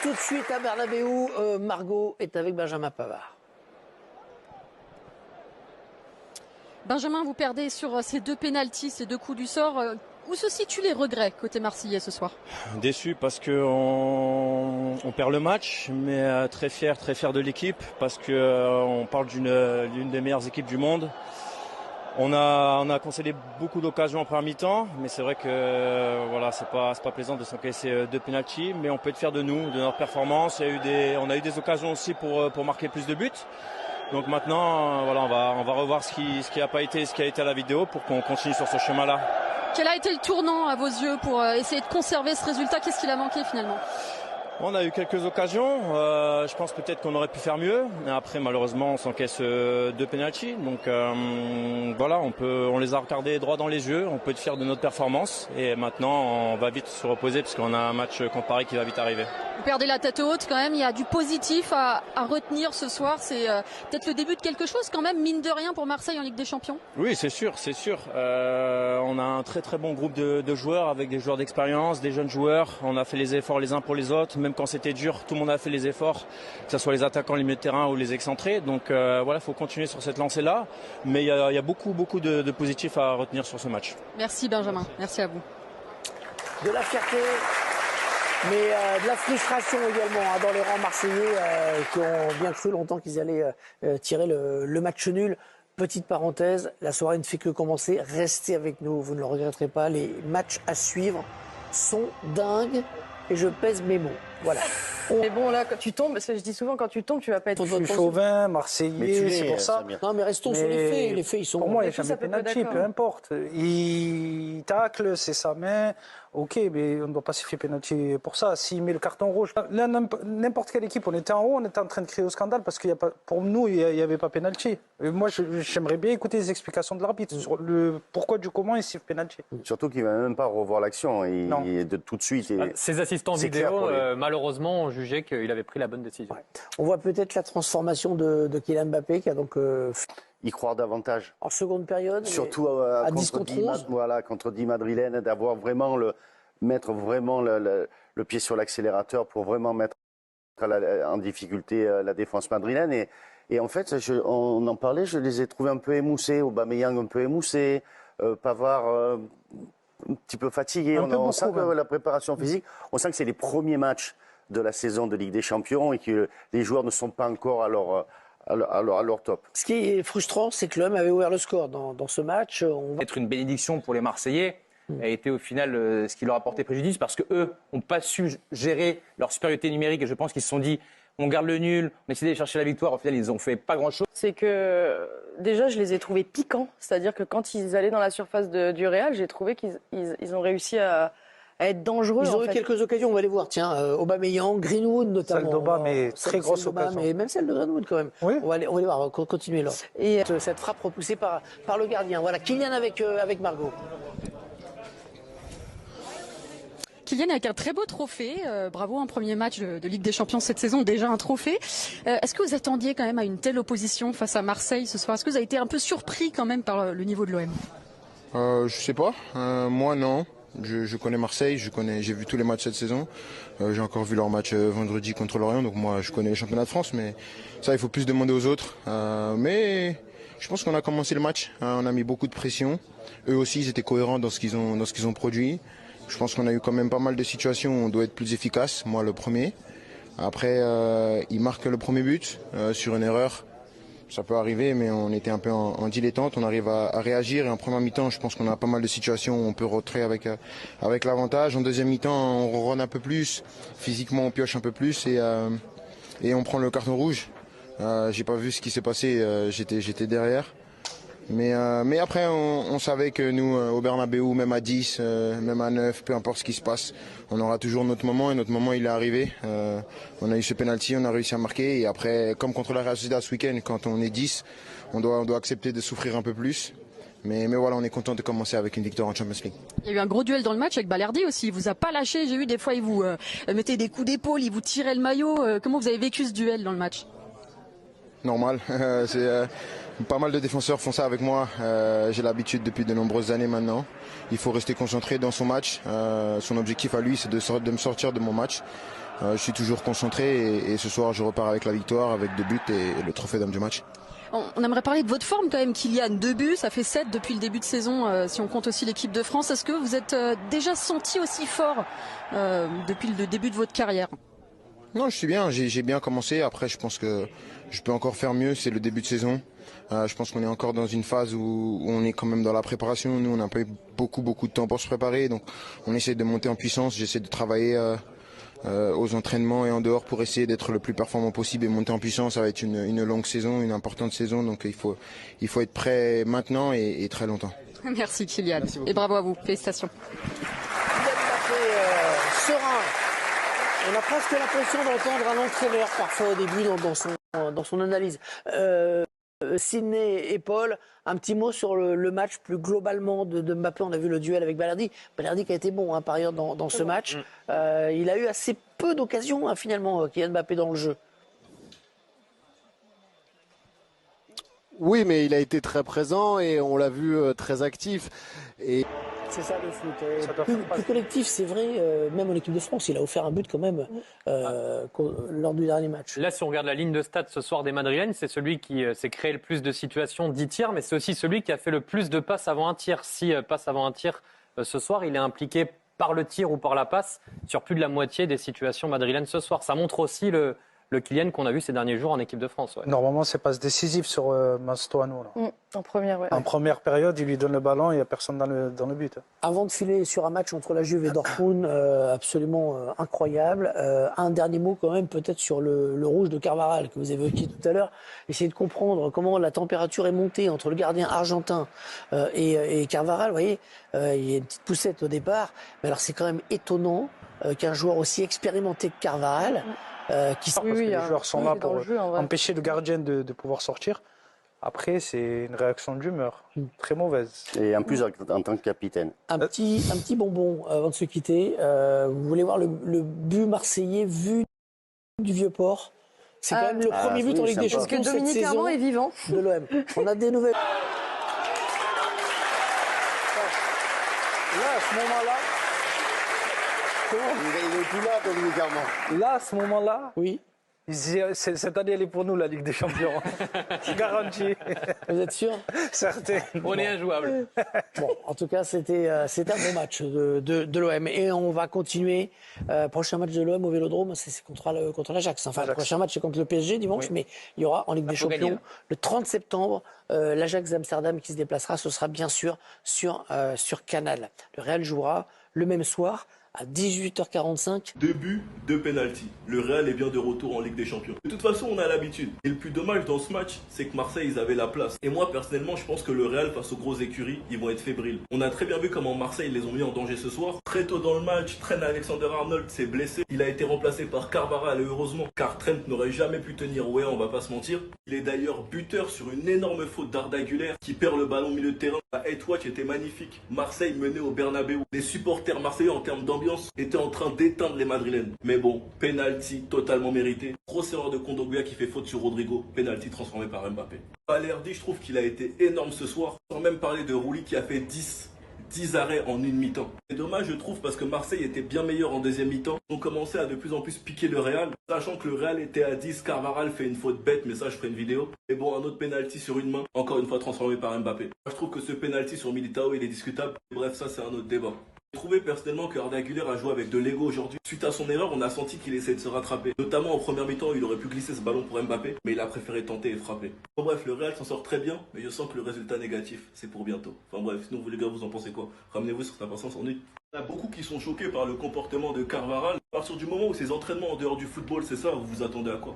tout de suite à Bernabéu. Margot est avec Benjamin Pavard. Benjamin, vous perdez sur ces deux pénaltys, ces deux coups du sort. Où se situent les regrets côté marseillais ce soir? Déçu parce qu'on perd le match, mais très fier de l'équipe parce qu'on parle d'une des meilleures équipes du monde. On a concédé beaucoup d'occasions en première mi-temps, mais c'est vrai que voilà, c'est pas plaisant de s'encaisser deux pénaltys, mais on peut être fier de nous, de notre performance. On a eu des occasions aussi pour marquer plus de buts. Donc maintenant, voilà, on va revoir ce qui n'a pas été, ce qui a été à la vidéo pour qu'on continue sur ce chemin-là. Quel a été le tournant à vos yeux pour essayer de conserver ce résultat? Qu'est-ce qu'il a manqué finalement? On a eu quelques occasions. Je pense peut-être qu'on aurait pu faire mieux. Mais après, malheureusement, on s'encaisse deux pénaltys. Donc voilà, on les a regardés droit dans les yeux. On peut être fier de notre performance. Et maintenant, on va vite se reposer parce qu'on a un match contre Paris qui va vite arriver. Vous perdez la tête haute quand même. Il y a du positif à retenir ce soir. C'est peut-être le début de quelque chose quand même, mine de rien, pour Marseille en Ligue des Champions. Oui, c'est sûr. On a un très bon groupe de joueurs avec des joueurs d'expérience, des jeunes joueurs. On a fait les efforts les uns pour les autres. Même quand c'était dur, tout le monde a fait les efforts, que ce soit les attaquants, les milieux de terrain ou les excentrés. Donc voilà, il faut continuer sur cette lancée-là. Mais il y a beaucoup de positifs à retenir sur ce match. Merci Benjamin, merci à vous. De la fierté, mais de la frustration également dans les rangs marseillais qui ont bien cru longtemps qu'ils allaient tirer le match nul. Petite parenthèse, la soirée ne fait que commencer. Restez avec nous, vous ne le regretterez pas. Les matchs à suivre sont dingues. Et je pèse mes mots. Voilà. Mais bon, là, quand tu tombes, parce que je dis souvent, quand tu tombes, tu vas pas être... Je suis chauvin, marseillais, c'est pour ça. Non, mais restons sur les faits. Les faits, ils sont... Pour moi, il n'y a jamais pénalty, peu importe. Il tacle, c'est sa main. Ok, mais on ne doit pas siffler pénalty pour ça. S'il met le carton rouge, là, n'importe quelle équipe, on était en haut, on était en train de crier au scandale parce qu'il y a pas, pour nous, il n'y avait pas pénalty. Moi, j'aimerais bien écouter les explications de l'arbitre sur le pourquoi du comment il siffle pénalty. Surtout qu'il ne va même pas revoir l'action. De tout de suite. Ses assistants vidéo, malheureusement, ont jugé qu'il avait pris la bonne décision. Ouais. On voit peut-être la transformation de Kylian Mbappé qui a donc... y croire davantage. En seconde période. Surtout à 10 contre 11. Voilà, contre 10 madrilènes, d'avoir vraiment mettre vraiment le pied sur l'accélérateur pour vraiment mettre en difficulté la défense madrilène. Et en fait, on en parlait, je les ai trouvés un peu émoussés, Aubameyang un peu émoussé, Pavard un petit peu fatigué. On sent que la préparation physique, on sent que c'est les premiers matchs de la saison de Ligue des Champions et que les joueurs ne sont pas encore à leur top. Ce qui est frustrant, c'est que l'homme avait ouvert le score dans ce match. Être une bénédiction pour les Marseillais a été au final ce qui leur a porté préjudice parce qu'eux n'ont pas su gérer leur supériorité numérique et je pense qu'ils se sont dit on garde le nul, on essaie d'aller chercher la victoire. Au final, ils n'ont fait pas grand-chose. C'est que déjà, je les ai trouvés piquants. C'est-à-dire que quand ils allaient dans la surface du Real, j'ai trouvé qu'ils ont réussi à être dangereux. Ils ont eu quelques occasions, on va les voir. Tiens, Aubameyang, Greenwood notamment. Celle d'Aubameyang, mais très grosse occasion. Mais même celle de Greenwood quand même. Oui. On va les voir, on va continuer là. Et cette frappe repoussée par le gardien. Voilà, Kylian avec Margot. Kylian avec un très beau trophée. Bravo, un premier match de Ligue des Champions cette saison, déjà un trophée. Est-ce que vous attendiez quand même à une telle opposition face à Marseille ce soir? Est-ce que vous avez été un peu surpris quand même par le niveau de l'OM? Je sais pas. Moi, non. Je connais Marseille, j'ai vu tous les matchs cette saison. J'ai encore vu leur match vendredi contre Lorient, donc moi je connais les championnats de France, mais ça il faut plus demander aux autres. Mais je pense qu'on a commencé le match, on a mis beaucoup de pression. Eux aussi ils étaient cohérents dans ce qu'ils ont produit. Je pense qu'on a eu quand même pas mal de situations où on doit être plus efficace, moi le premier. Après ils marquent le premier but sur une erreur. Ça peut arriver, mais on était un peu en dilettante. On arrive à réagir. Et en première mi-temps, je pense qu'on a pas mal de situations où on peut rentrer avec l'avantage. En deuxième mi-temps, on ronronne un peu plus. Physiquement, on pioche un peu plus et on prend le carton rouge. J'ai pas vu ce qui s'est passé. J'étais derrière. Mais après, on savait que nous, au Bernabéu, même à 10, même à 9, peu importe ce qui se passe, on aura toujours notre moment. Et notre moment, il est arrivé. On a eu ce penalty, on a réussi à marquer. Et après, comme contre la Real Sociedad ce week-end, quand on est 10, on doit accepter de souffrir un peu plus. Mais voilà, on est content de commencer avec une victoire en Champions League. Il y a eu un gros duel dans le match avec Balerdi aussi. Il vous a pas lâché. J'ai vu des fois, il vous mettait des coups d'épaule, il vous tirait le maillot. Comment vous avez vécu ce duel dans le match? Normal. Pas mal de défenseurs font ça avec moi. J'ai l'habitude depuis de nombreuses années maintenant. Il faut rester concentré dans son match. Son objectif à lui, c'est de me sortir de mon match. je suis toujours concentré et ce soir je repars avec la victoire, avec 2 buts et le trophée d'homme du match. On aimerait parler de votre forme quand même, Kylian. 2 buts, ça fait 7 depuis le début de saison, si on compte aussi l'équipe de France. Est-ce que vous êtes déjà senti aussi fort depuis le début de votre carrière? Non, je suis bien, j'ai bien commencé. Après, je pense que je peux encore faire mieux, c'est le début de saison. Je pense qu'on est encore dans une phase où on est quand même dans la préparation. Nous, on n'a pas eu beaucoup de temps pour se préparer. Donc, on essaie de monter en puissance. J'essaie de travailler aux entraînements et en dehors pour essayer d'être le plus performant possible et monter en puissance. Ça va être une longue saison, une importante saison. Donc, il faut être prêt maintenant et très longtemps. Merci, Kylian. Merci et bravo à vous. Félicitations. Serein. On a presque l'impression d'entendre un entraîneur parfois au début dans son analyse. Sidney et Paul, un petit mot sur le match plus globalement de Mbappé. On a vu le duel avec Balerdi. Balerdi qui a été bon par ailleurs dans ce match. Il a eu assez peu d'occasions finalement, Kylian Mbappé dans le jeu. Oui, mais il a été très présent et on l'a vu très actif. Et c'est ça le foot. Plus collectif, c'est vrai. Même en équipe de France, il a offert un but quand même lors du dernier match. Là, si on regarde la ligne de stats ce soir des Madrilènes, c'est celui qui s'est créé le plus de situations, 10 tirs, mais c'est aussi celui qui a fait le plus de passes avant un tir. Si passe avant un tir ce soir, il est impliqué par le tir ou par la passe sur plus de la moitié des situations madrilènes ce soir. Ça montre aussi le Kylian qu'on a vu ces derniers jours en équipe de France. Ouais. Normalement, c'est passe décisif sur Mastoano. En première, ouais. En première période, il lui donne le ballon, il n'y a personne dans le but. Avant de filer sur un match entre la Juve et Dortmund, absolument incroyable. Un dernier mot quand même peut-être sur le rouge de Carvajal que vous évoquiez tout à l'heure. Essayez de comprendre comment la température est montée entre le gardien argentin et Carvajal. Vous voyez, il y a une petite poussette au départ. Mais alors c'est quand même étonnant qu'un joueur aussi expérimenté que Carvajal... parce que les joueurs sont là pour empêcher le gardien de pouvoir sortir. Après, c'est une réaction d'humeur très mauvaise. Et en plus, en tant que capitaine. Un petit bonbon avant de se quitter. Vous voulez voir le but marseillais vu du Vieux-Port? C'est quand même le premier but en Ligue des Champions. Parce que Dominique Armand est vivant. De l'OM. On a des nouvelles. Là, à ce moment-là... Il n'est plus là, Dominique Armand. Là, à ce moment-là, oui. Cette année, elle est pour nous, la Ligue des Champions. Garantie. Vous êtes sûr? Certain. On est injouable. Bon, en tout cas, c'était un bon match de l'OM. Et on va continuer. Prochain match de l'OM au Vélodrome, c'est contre l'Ajax. Enfin, le prochain match, c'est contre le PSG dimanche, mais il y aura en Ligue des Champions le 30 septembre l'Ajax d'Amsterdam qui se déplacera. Ce sera bien sûr sur Canal. Le Real jouera le même soir à 18h45. 2 buts, 2 pénaltys. Le Real est bien de retour en Ligue des Champions. De toute façon, on a l'habitude. Et le plus dommage dans ce match, c'est que Marseille, ils avaient la place. Et moi, personnellement, je pense que le Real, face aux grosses écuries, ils vont être fébriles. On a très bien vu comment Marseille les ont mis en danger ce soir. Très tôt dans le match, Trent Alexander-Arnold s'est blessé. Il a été remplacé par Carvajal, et heureusement, car Trent n'aurait jamais pu tenir Wea, on va pas se mentir. Il est d'ailleurs buteur sur une énorme faute d'Arda Güler qui perd le ballon au milieu de terrain. La head watch était magnifique. Marseille menait au Bernabeu. Les supporters marseillais, en termes d'ambiance, étaient en train d'éteindre les Madrilènes. Mais bon, penalty totalement mérité. Grosse erreur de Kondogbia qui fait faute sur Rodrigo. Penalty transformé par Mbappé. Balerdi, je trouve qu'il a été énorme ce soir. Sans même parler de Rouli qui a fait 10 arrêts en une mi-temps. C'est dommage, je trouve, parce que Marseille était bien meilleur en deuxième mi-temps. Ils ont commencé à de plus en plus piquer le Real. Sachant que le Real était à 10, Carvajal fait une faute bête, mais ça, je ferai une vidéo. Et bon, un autre penalty sur une main, encore une fois transformé par Mbappé. Moi, je trouve que ce penalty sur Militao, il est discutable. Bref, ça, c'est un autre débat. J'ai trouvé personnellement que Arda Güler a joué avec de l'ego aujourd'hui. Suite à son erreur, on a senti qu'il essaie de se rattraper. Notamment en première mi-temps, il aurait pu glisser ce ballon pour Mbappé, mais il a préféré tenter et frapper. Bon bref, le Real s'en sort très bien, mais je sens que le résultat négatif, c'est pour bientôt. Enfin bref, sinon vous les gars, vous en pensez quoi? Ramenez-vous sur sa patience en nuit. Il y en a beaucoup qui sont choqués par le comportement de Carvajal. À partir du moment où ses entraînements en dehors du football, c'est ça, vous vous attendez à quoi?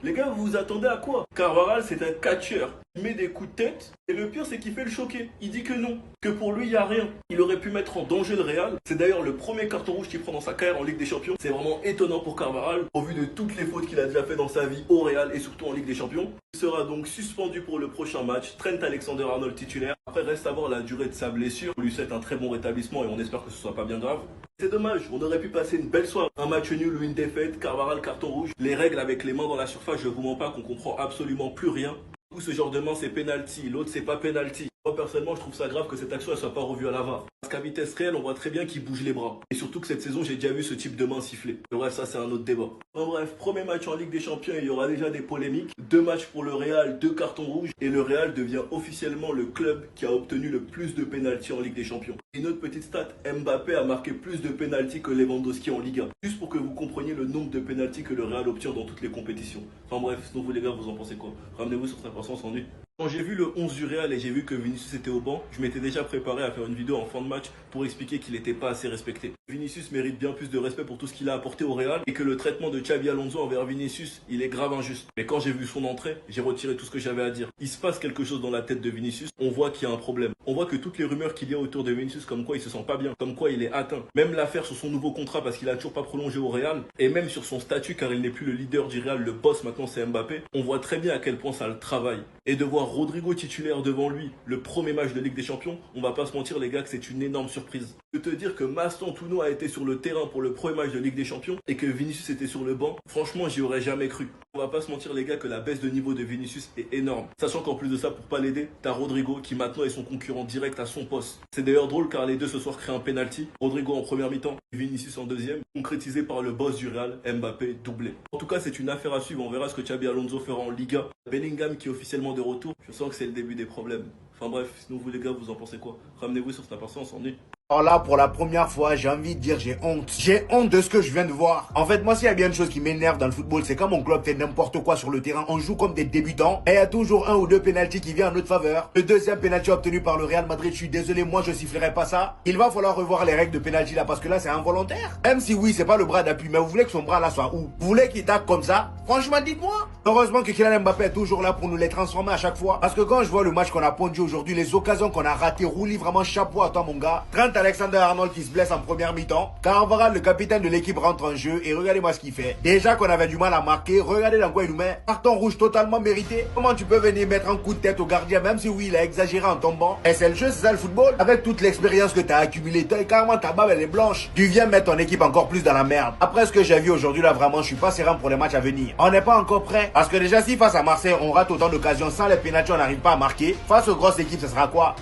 Les gars, vous vous attendez à quoi? Carvajal, c'est un catcheur. Il met des coups de tête. Et le pire, c'est qu'il fait le choquer. Il dit que non. Que pour lui, il n'y a rien. Il aurait pu mettre en danger le Real. C'est d'ailleurs le premier carton rouge qu'il prend dans sa carrière en Ligue des Champions. C'est vraiment étonnant pour Carvajal. Au vu de toutes les fautes qu'il a déjà fait dans sa vie au Real et surtout en Ligue des Champions. Il sera donc suspendu pour le prochain match. Trent Alexander-Arnold titulaire. Après, reste à voir la durée de sa blessure. On lui souhaite un très bon rétablissement et on espère que ce soit pas bien grave. C'est dommage, on aurait pu passer une belle soirée. Un match nul ou une défaite, Carvajal carton rouge. Les règles avec les mains dans la surface, je vous mens pas qu'on comprend absolument plus rien. Ce genre de main c'est penalty, l'autre c'est pas penalty. Moi personnellement, je trouve ça grave que cette action ne soit pas revue à la VAR. Parce qu'à vitesse réelle, on voit très bien qu'il bouge les bras. Et surtout que cette saison, j'ai déjà vu ce type de main siffler. Mais bref, ça c'est un autre débat. En bref, premier match en Ligue des Champions, il y aura déjà des polémiques. 2 matchs pour le Real, 2 cartons rouges. Et le Real devient officiellement le club qui a obtenu le plus de pénaltys en Ligue des Champions. Une autre petite stat, Mbappé a marqué plus de pénaltys que Lewandowski en Liga. Juste pour que vous compreniez le nombre de pénaltys que le Real obtient dans toutes les compétitions. Enfin bref, sinon vous les gars, vous en pensez quoi? Ramenez-vous sur sa personne sans nuit. Quand j'ai vu le 11 du Real et j'ai vu que Vinicius était au banc, je m'étais déjà préparé à faire une vidéo en fin de match pour expliquer qu'il n'était pas assez respecté. Vinicius mérite bien plus de respect pour tout ce qu'il a apporté au Real et que le traitement de Xabi Alonso envers Vinicius, il est grave injuste. Mais quand j'ai vu son entrée, j'ai retiré tout ce que j'avais à dire. Il se passe quelque chose dans la tête de Vinicius, on voit qu'il y a un problème. On voit que toutes les rumeurs qu'il y a autour de Vinicius, comme quoi il se sent pas bien, comme quoi il est atteint. Même l'affaire sur son nouveau contrat parce qu'il a toujours pas prolongé au Real, et même sur son statut car il n'est plus le leader du Real, le boss maintenant c'est Mbappé, on voit très bien à quel point ça le travaille. Et de voir Rodrigo titulaire devant lui, le premier match de Ligue des Champions, on va pas se mentir les gars que c'est une énorme surprise. De te dire que Mastantuono a été sur le terrain pour le premier match de Ligue des Champions et que Vinicius était sur le banc, franchement j'y aurais jamais cru. On va pas se mentir les gars que la baisse de niveau de Vinicius est énorme. Sachant qu'en plus de ça, pour pas l'aider, t'as Rodrigo qui maintenant est son concurrent direct à son poste. C'est d'ailleurs drôle car les deux ce soir créent un penalty. Rodrigo en première mi-temps et Vinicius en deuxième, concrétisé par le boss du Real, Mbappé doublé. En tout cas c'est une affaire à suivre, on verra ce que Xabi Alonso fera en Liga. Bellingham qui est officiellement de retour, je sens que c'est le début des problèmes. Enfin bref, sinon vous les gars, vous en pensez quoi? Ramenez-vous sur cette personne, on s'ennuie. Alors là, pour la première fois, j'ai envie de dire j'ai honte. J'ai honte de ce que je viens de voir. En fait, moi, s'il y a bien une chose qui m'énerve dans le football, c'est quand mon club fait n'importe quoi sur le terrain. On joue comme des débutants et il y a toujours 1 ou 2 pénaltys qui viennent en notre faveur. Le deuxième pénalty obtenu par le Real Madrid, je suis désolé, moi, je sifflerai pas ça. Il va falloir revoir les règles de pénalty là parce que là, c'est involontaire. Même si oui, c'est pas le bras d'appui, mais vous voulez que son bras là soit où? Vous voulez qu'il tape comme ça? Franchement, dites-moi. Heureusement que Kylian Mbappé est toujours là pour nous les transformer à chaque fois. Parce que quand je vois le match qu'on a pondu aujourd'hui, les occasions qu'on a ratées, Rouli, vraiment chapeau à toi, mon gars. Trent Alexander-Arnold qui se blesse en première mi-temps. Carvajal, le capitaine de l'équipe, rentre en jeu et regardez-moi ce qu'il fait. Déjà qu'on avait du mal à marquer, regardez dans quoi il nous met. Carton rouge totalement mérité. Comment tu peux venir mettre un coup de tête au gardien, même si oui, il a exagéré en tombant. Et c'est le jeu, c'est ça le football. Avec toute l'expérience que tu as accumulée, carrément ta barbe elle est blanche. Tu viens mettre ton équipe encore plus dans la merde. Après ce que j'ai vu aujourd'hui là, vraiment, je suis pas serein pour les matchs à venir. On n'est pas encore prêt. Parce que déjà, si face à Marseille, on rate autant d'occasions sans les pénaltys, on n'arrive pas à marquer. Face aux grosses équipes, ce sera quoi?